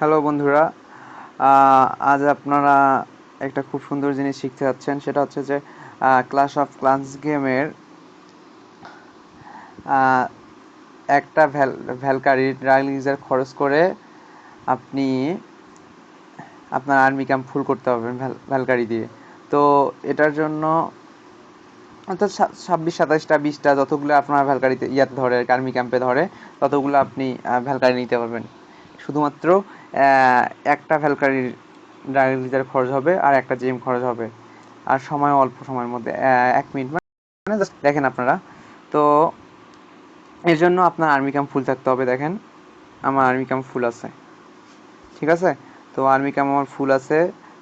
Hello বন্ধুরা, আজ আপনারা একটা খুব সুন্দর জিনিস শিখতে যাচ্ছেন। সেটা হচ্ছে যে ক্লাশ অফ ক্লান্স গেমের একটা ভ্যালকারি রয়্যাল ইউজার খরচ করে আপনি আপনার আর্মি ক্যাম্প ফুল করতে পারবেন ভ্যালকারি দিয়ে। তো এটার জন্য অর্থাৎ 26, 27টা, 20টা যতগুলো আপনার ভ্যালকারিতে ইয়াতে ধরে, আর্মি ক্যাম্পে ধরে, ততগুলো আপনি ভ্যালকারি নিতে পারবেন। শুধুমাত্র একটা ভ্যালকারির ডায়ালিজার খরচ হবে আর একটা জিম খরচ হবে, আর সময় অল্প সময়ের মধ্যে 1 মিনিট, মানে জাস্ট দেখেন আপনারা। তো এর জন্য আপনার আর্মি ক্যাম্প ফুল থাকতে হবে। দেখেন আমার আর্মি ক্যাম্প ফুল আছে, ঠিক আছে? তো আর্মি ক্যাম্প আমার ফুল আছে।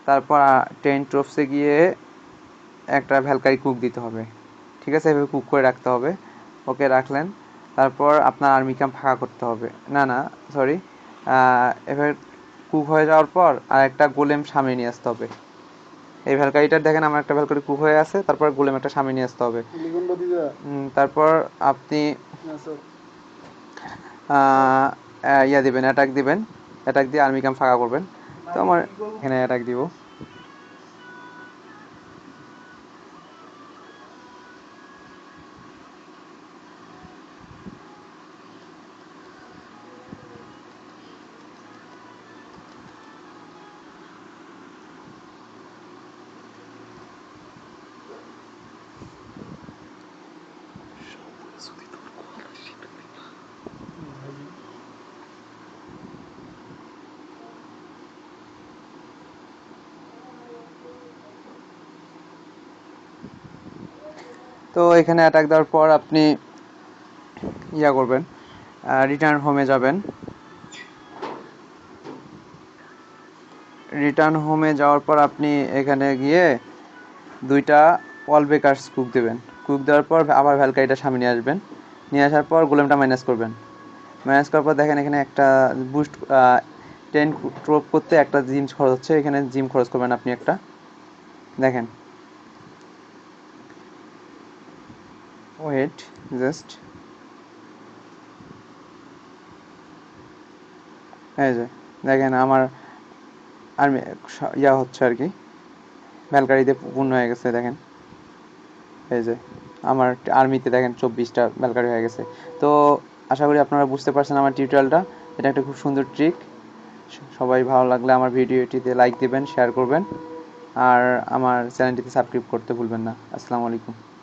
তারপর 10 ট্রপসে গিয়ে একটা ভ্যালকারি কুক দিতে হবে, ঠিক আছে? এভাবে কুক করে রাখতে হবে। ওকে, রাখলেন। তারপর আপনার আর্মি ক্যাম্প ফাঁকা করতে হবে। না সরি, এবার কুক হয়ে যাওয়ার পর আর একটা গোলেম সামনে নিয়ে আসতে হবে। এই ভ্যালকারিটা দেখেন আমার একটা ভ্যালকারি কুক হয়ে আছে, তারপর গোলেম একটা সামনে নিয়ে আসতে হবে। তারপর আপনি ইয়া দিবেন, অ্যাটাক দিবেন। অ্যাটাক দিয়ে আর্মি ক্যাম্প ফাঁকা করবেন। তো আমার এখানে অ্যাটাক দিব। তো এখানে অ্যাটাক দেওয়ার পর আপনি ইয়া করবেন, রিটার্ন হোমে যাবেন। রিটার্ন হোমে যাওয়ার পর আপনি এখানে গিয়ে 2টা ওয়াল ব্রেকার্স কুক দেবেন। কুক দেওয়ার পর আবার ভ্যালকারিটা সামনে নিয়ে আসবেন। নিয়ে আসার পর গোলেমটা মাইনাস করবেন। মাইনাস করার পর দেখেন এখানে একটা বুস্ট 10 ট্রপ করতে একটা জিম খরচ হচ্ছে। এখানে জিম খরচ করবেন আপনি একটা, দেখেন। ওয়েট, জাস্ট এই যে দেখেন আমার আর্মি ইয়া হচ্ছে আর কি, ভ্যালকারিতে পূর্ণ হয়ে গেছে। দেখেন এই যে আমার আর্মিতে দেখেন 24টা ভ্যালকারি হয়ে গেছে। তো আশা করি আপনারা বুঝতে পারছেন আমার টিউটোরিয়ালটা। এটা একটা খুব সুন্দর ট্রিক। সবাই ভালো লাগলে আমার ভিডিওটিতে লাইক দিবেন, শেয়ার করবেন, আর আমার চ্যানেলটিতে সাবস্ক্রাইব করতে ভুলবেন না। আসসালামু আলাইকুম।